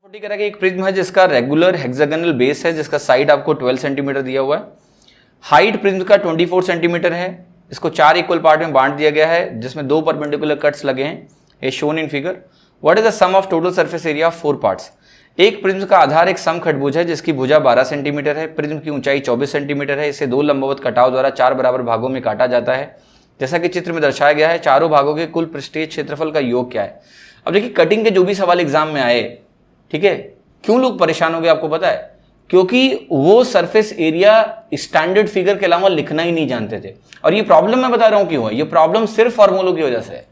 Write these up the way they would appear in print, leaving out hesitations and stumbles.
छोटी तरह का एक प्रिज्म है जिसका रेगुलर हेक्सागोनल बेस है, जिसका साइड आपको 12 सेंटीमीटर दिया हुआ है। हाइट प्रिज्म का 24 सेंटीमीटर है। इसको 4 इक्वल पार्ट में बांट दिया गया है जिसमें 2 परपेंडिकुलर कट्स लगे हैं, as shown in figure. What is the sum of total surface area of 4 parts. एक प्रिज्म का आधार एक समखटभुज है जिसकी भुजा 12 सेंटीमीटर है। प्रिज्म की ऊंचाई 24 सेंटीमीटर है। इसे 2 लंबवत कटाव द्वारा 4 बराबर भागों में काटा जाता है जैसा कि चित्र में दर्शाया गया है। चारों भागों के कुल पृष्ठीय क्षेत्रफल का योग क्या है। अब देखिए, कटिंग के जो भी सवाल एग्जाम में आए, ठीक है, क्यों लोग परेशान हो गए आपको पता है? क्योंकि वो सरफेस एरिया स्टैंडर्ड फिगर के अलावा लिखना ही नहीं जानते थे। और ये प्रॉब्लम मैं बता रहा हूं क्यों है। ये प्रॉब्लम सिर्फ फार्मूलों की वजह से है।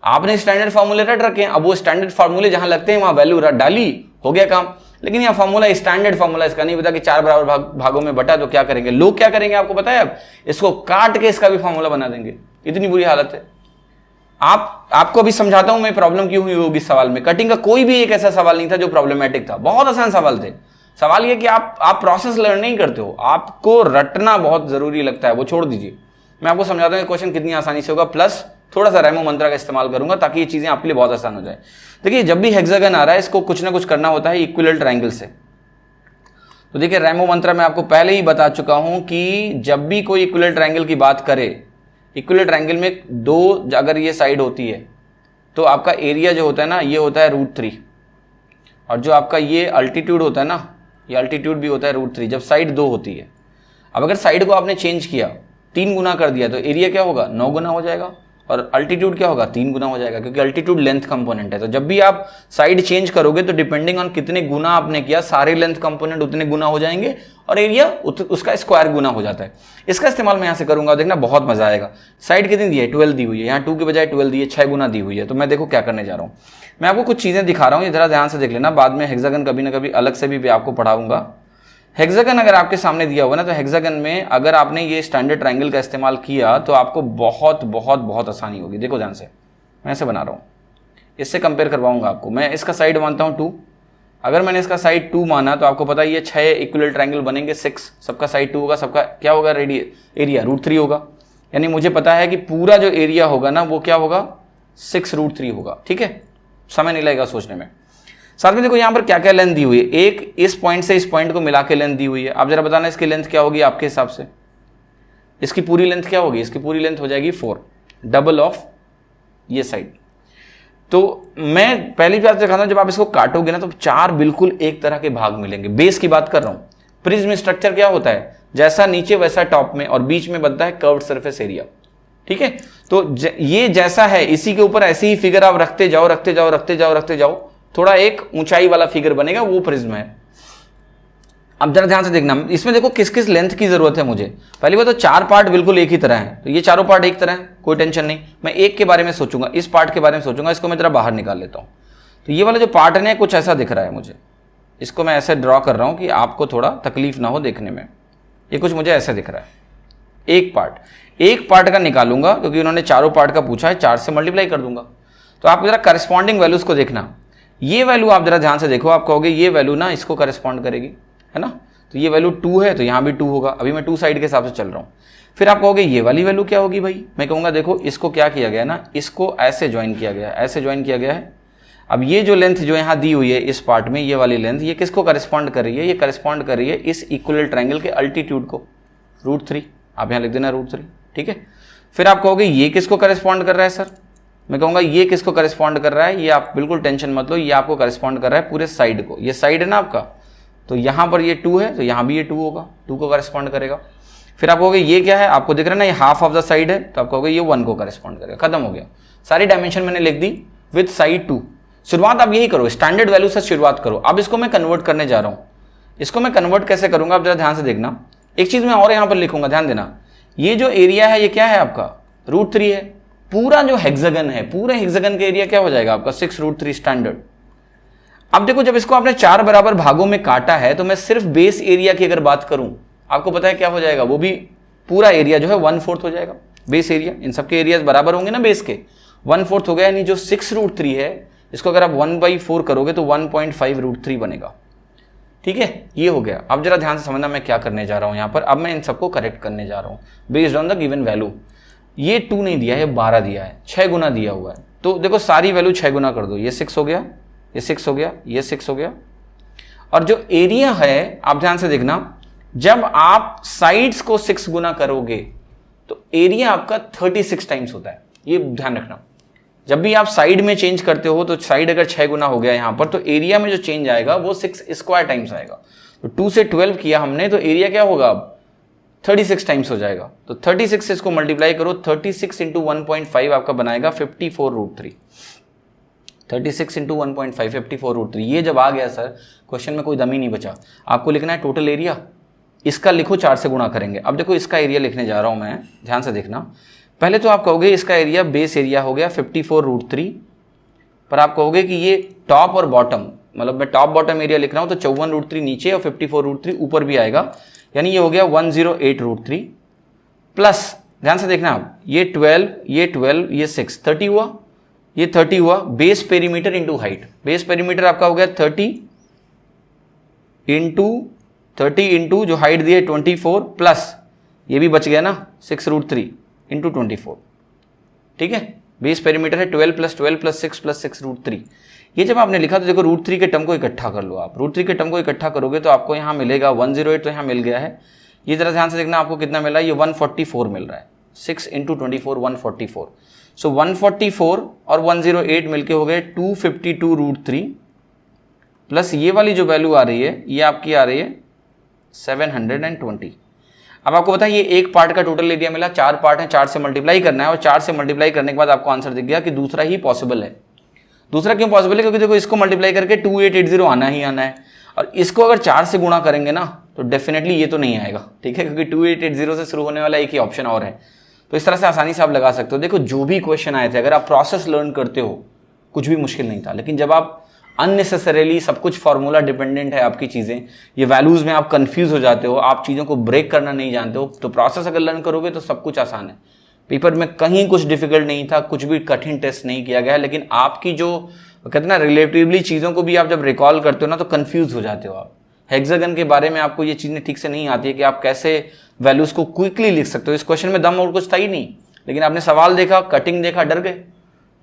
आपने स्टैंडर्ड फार्मूले रट रखे हैं, अब वो स्टैंडर्ड फार्मूले जहां लगते हैं वहां वैल्यू डाली, हो गया काम। लेकिन यह फार्मूला स्टैंडर्ड फार्मूला, इसका नहीं पता कि 4 बराबर भागों में बटा तो क्या करेंगे लोग, क्या करेंगे आपको पता है? अब इसको काट के इसका भी फार्मूला बना देंगे। इतनी बुरी हालत है। आपको अभी समझाता हूं मैं प्रॉब्लम क्यों हुई होगी सवाल में। कटिंग का कोई भी एक ऐसा सवाल नहीं था जो प्रॉब्लमेटिक था, बहुत आसान सवाल थे। सवाल ये कि आप प्रोसेस लर्न नहीं करते हो, आपको रटना बहुत जरूरी लगता है, वो छोड़ दीजिए। मैं आपको समझाता हूं क्वेश्चन कितनी आसानी से होगा, प्लस थोड़ा सा रेमो मंत्रा का इस्तेमाल करूंगा ताकि ये चीजें आपके लिए बहुत आसान हो जाए। देखिए, जब भी हेक्सागन आ रहा है इसको कुछ ना कुछ करना होता है इक्विलेटरल ट्रायंगल से। तो देखिए, रेमो मंत्रा मैं आपको पहले ही बता चुका हूं कि जब भी कोई इक्विलेटरल ट्रायंगल की बात करे, इक्विलेटरल ट्रायंगल में 2 अगर ये साइड होती है तो आपका एरिया जो होता है ना, ये होता है √3, और जो आपका ये अल्टीट्यूड होता है ना, ये अल्टीट्यूड भी होता है √3 जब साइड 2 होती है। अब अगर साइड को आपने चेंज किया, 3 गुना कर दिया, तो एरिया क्या होगा? 9 गुना हो जाएगा, और अल्टीट्यूड क्या होगा? 3 गुना हो जाएगा, क्योंकि अल्टीट्यूड लेंथ कंपोनेंट है। तो जब भी आप साइड चेंज करोगे तो डिपेंडिंग ऑन कितने गुना आपने किया, सारे लेंथ कंपोनेंट उतने गुना हो जाएंगे और एरिया उसका स्क्वायर गुना हो जाता है। इसका इस्तेमाल मैं यहां से करूंगा, देखना बहुत मजा आएगा। साइड कितनी दी है? 12 दी हुई है, यहाँ 2 के बजाय 12 दी है, 6 गुना दी हुई है। तो मैं देखो क्या करने जा रहा हूँ, मैं आपको कुछ चीजें दिखा रहा हूँ, जरा ध्यान से देख लेना। बाद में हेक्सागन कभी ना कभी अलग से भी आपको पढ़ाऊंगा। हेक्सागन अगर आपके सामने दिया हुआ ना, तो हेक्सागन में अगर आपने ये स्टैंडर्ड ट्रायंगल का इस्तेमाल किया तो आपको बहुत बहुत बहुत आसानी होगी। देखो ध्यान से, मैं ऐसे बना रहा हूँ, इससे कंपेयर करवाऊंगा आपको। मैं इसका साइड मानता हूँ 2, अगर मैंने इसका साइड 2 माना तो आपको पता है ये 6 इक्विलेटरल ट्रायंगल बनेंगे, 6, सबका साइड 2 होगा, सबका क्या होगा? एरिया √3 होगा। यानी मुझे पता है कि पूरा जो एरिया होगा ना वो क्या होगा? 6√3 होगा। ठीक है, समय नहीं लगेगा सोचने में। साथ में देखो यहाँ पर क्या क्या लेंथ दी हुई है। एक इस पॉइंट से इस पॉइंट को मिला के लेंथ दी हुई है। आप जरा बताना इसकी लेंथ क्या होगी आपके हिसाब से? इसकी पूरी लेंथ क्या होगी? इसकी पूरी लेंथ हो जाएगी 4, डबल ऑफ ये साइड। तो मैं पहली बात दिखाता हूं, जब आप इसको काटोगे ना तो 4 बिल्कुल एक तरह के भाग मिलेंगे। बेस की बात कर रहा हूं। प्रिज्म स्ट्रक्चर क्या होता है? जैसा नीचे वैसा टॉप में, और बीच में बनता है कर्व्ड सरफेस एरिया। ठीक है, तो ये जैसा है इसी के ऊपर ऐसी ही फिगर आप रखते जाओ रखते जाओ रखते जाओ रखते जाओ, थोड़ा एक ऊंचाई वाला फिगर बनेगा, वो प्रिज्म है। अब जरा ध्यान से देखना, इसमें देखो किस किस लेंथ की जरूरत है मुझे। पहली बात तो 4 पार्ट बिल्कुल एक ही तरह है, तो ये चारों पार्ट एक तरह है, कोई टेंशन नहीं। मैं एक के बारे में सोचूंगा, इस पार्ट के बारे में सोचूंगा। इसको मैं जरा बाहर निकाल लेता हूं। तो ये वाला जो पार्ट है कुछ ऐसा दिख रहा है मुझे, इसको मैं ऐसे ड्रॉ कर रहा हूं कि आपको थोड़ा तकलीफ ना हो देखने में। ये कुछ मुझे ऐसे दिख रहा है। एक पार्ट का निकालूंगा क्योंकि उन्होंने चारों पार्ट का पूछा है, 4 से मल्टीप्लाई कर दूंगा। तो आप जरा करस्पॉन्डिंग वैल्यूज को देखना। ये वैल्यू आप जरा ध्यान से देखो, आप कहोगे ये वैल्यू ना इसको करस्पॉन्ड करेगी, है ना? तो ये वैल्यू 2 है तो यहां भी 2 होगा। अभी मैं 2 साइड के हिसाब से चल रहा हूं। फिर आप कहोगे ये वाली वैल्यू क्या होगी भाई? मैं कहूंगा देखो इसको क्या किया गया ना, इसको ऐसे ज्वाइन किया गया है, ऐसे ज्वाइन किया गया है। अब ये जो लेंथ जो यहां दी हुई है इस पार्ट में, ये वाली लेंथ, ये किसको करस्पॉन्ड कर रही है? ये करस्पॉन्ड कर रही है इस इक्विलेटरल ट्रायंगल के अल्टीट्यूड को, √3। आप यहां लिख देना √3। ठीक है, फिर आप कहोगे ये किसको करस्पॉन्ड कर रहा है सर? मैं कहूंगा ये किसको करस्पॉन्ड कर रहा है? ये आप बिल्कुल टेंशन मत लो, ये आपको करस्पॉन्ड कर रहा है पूरे साइड को। ये साइड है ना आपका, तो यहां पर ये 2 है तो यहां भी ये 2 होगा, 2 को करस्पॉन्ड करेगा। फिर आप कहोगे ये क्या है? आपको दिख रहा है ना, ये हाफ ऑफ द साइड है, तो आप कहोगे ये 1 को करस्पॉन्ड करेगा। खत्म हो गया, सारी डायमेंशन मैंने लिख दी विद साइड 2। शुरुआत आप यही करो, स्टैंडर्ड वैल्यू से शुरुआत करो। अब इसको मैं कन्वर्ट करने जा रहा हूं। इसको मैं कन्वर्ट कैसे करूंगा आप जरा ध्यान से देखना। एक चीज मैं और यहां पर लिखूंगा, ध्यान देना। ये जो एरिया है ये क्या है आपका? √3 है। पूरा जो हेक्सागन है, पूरे हेक्सागन का एरिया क्या हो जाएगा आपका? 6√3 स्टैंडर्ड। अब देखो, जब इसको आपने 4 बराबर भागों में काटा है तो मैं सिर्फ बेस एरिया की अगर बात करूं, आपको पता है क्या हो जाएगा? वो भी पूरा एरिया जो है 1/4 हो जाएगा। बेस एरिया, इन सबके एरिया बराबर होंगे ना बेस के, 1/4 हो गया। यानी जो 6√3 है इसको अगर आप 1/4 करोगे तो 1.5√3 बनेगा। ठीक है, ये हो गया। अब जरा ध्यान से समझना मैं क्या करने जा रहा हूं यहां पर। अब मैं इन सबको करेक्ट करने जा रहा हूं based on the given value. ये 2 नहीं दिया है, 12 दिया है, 6 गुना दिया हुआ है। तो देखो सारी वैल्यू 6 गुना कर दो। ये 6 हो गया, ये 6 हो गया, ये 6 हो गया, और जो एरिया है आप ध्यान से देखना, जब आप साइड्स को 6 गुना करोगे तो एरिया आपका 36 टाइम्स होता है, ये ध्यान रखना। जब भी आप साइड में चेंज करते हो तो साइड अगर 6 गुना हो गया यहां पर, तो एरिया में जो चेंज आएगा वो 6 स्क्वायर टाइम्स आएगा। तो 2 से 12 किया हमने, तो एरिया क्या होगा अब 36 टाइम्स हो जाएगा। तो 36 से इसको मल्टीप्लाई करो, 36 इंटू 1.5 आपका बनाएगा 54√3। 36 इंटू 1.5 54√3। ये जब आ गया सर क्वेश्चन में कोई दम ही नहीं बचा, आपको लिखना है टोटल एरिया, इसका लिखो 4 से गुणा करेंगे। अब देखो इसका एरिया लिखने जा रहा हूं मैं, ध्यान से देखना। पहले तो आप कहोगे इसका एरिया बेस एरिया हो गया 54√3, पर आप कहोगे कि ये टॉप और बॉटम, मतलब मैं टॉप बॉटम एरिया लिख रहा हूं तो 54√3 नीचे और 54√3 ऊपर भी आएगा, यानी ये हो गया 108√3 प्लस, ध्यान से देखना आप, ये 12 ये 6 30 हुआ, ये 30 हुआ, base perimeter into height. Base perimeter आपका हो गया 30 इंटू जो हाइट दी है 24 प्लस ये भी बच गया ना 6√3 इंटू 24, ठीक है। बेस पेरीमीटर है 12 प्लस 12 प्लस 6 प्लस 6√3। ये जब आपने लिखा तो देखो √3 के टर्म को इकट्ठा कर लो आप, √3 के टर्म को इकट्ठा करोगे तो आपको यहाँ मिलेगा 108, तो यहाँ मिल गया है। ये जरा ध्यान से देखना आपको कितना मिला, ये 144 मिल रहा है, 6 इंटू 24 144। सो 144 और 108 मिलके हो गए 252√3 प्लस ये वाली जो वैल्यू आ रही है ये आपकी आ रही है 720। अब आपको पता है ये एक पार्ट का टोटल एरिया मिला, 4 पार्ट हैं, 4 से मल्टीप्लाई करना है और 4 से मल्टीप्लाई करने के बाद आपको आंसर दिख गया कि दूसरा ही पॉसिबल है। दूसरा क्यों पॉसिबल है, क्योंकि देखो इसको मल्टीप्लाई करके 2880 आना ही आना है, और इसको अगर 4 से गुणा करेंगे ना तो डेफिनेटली ये तो नहीं आएगा, ठीक है, क्योंकि 2880 से शुरू होने वाला एक ही ऑप्शन और है। तो इस तरह से आसानी से आप लगा सकते हो। देखो जो भी क्वेश्चन आए थे, अगर आप प्रोसेस लर्न करते हो कुछ भी मुश्किल नहीं था, लेकिन जब आप अननेसेसरीली सब कुछ फॉर्मूला डिपेंडेंट है आपकी चीज़ें, ये वैल्यूज़ में आप कंफ्यूज हो जाते हो, आप चीज़ों को ब्रेक करना नहीं जानते हो, तो प्रोसेस अगर लर्न करोगे तो सब कुछ आसान है। पेपर में कहीं कुछ डिफिकल्ट नहीं था, कुछ भी कठिन टेस्ट नहीं किया गया, लेकिन आपकी जो कहते हैं ना रिलेटिवली चीज़ों को भी आप जब रिकॉल करते हो ना तो कंफ्यूज हो जाते हो आप। हेक्सागन के बारे में आपको ये चीज़ें ठीक से नहीं आती है कि आप कैसे वैल्यूज़ को क्विकली लिख सकते हो। इस क्वेश्चन में दम और कुछ था ही नहीं, लेकिन आपने सवाल देखा, कटिंग देखा, डर गए,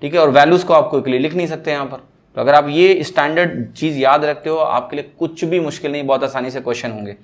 ठीक है, और वैल्यूज़ को आप क्विकली लिख नहीं सकते यहाँ पर। तो अगर आप ये स्टैंडर्ड चीज़ याद रखते हो, आपके लिए कुछ भी मुश्किल नहीं, बहुत आसानी से क्वेश्चन होंगे।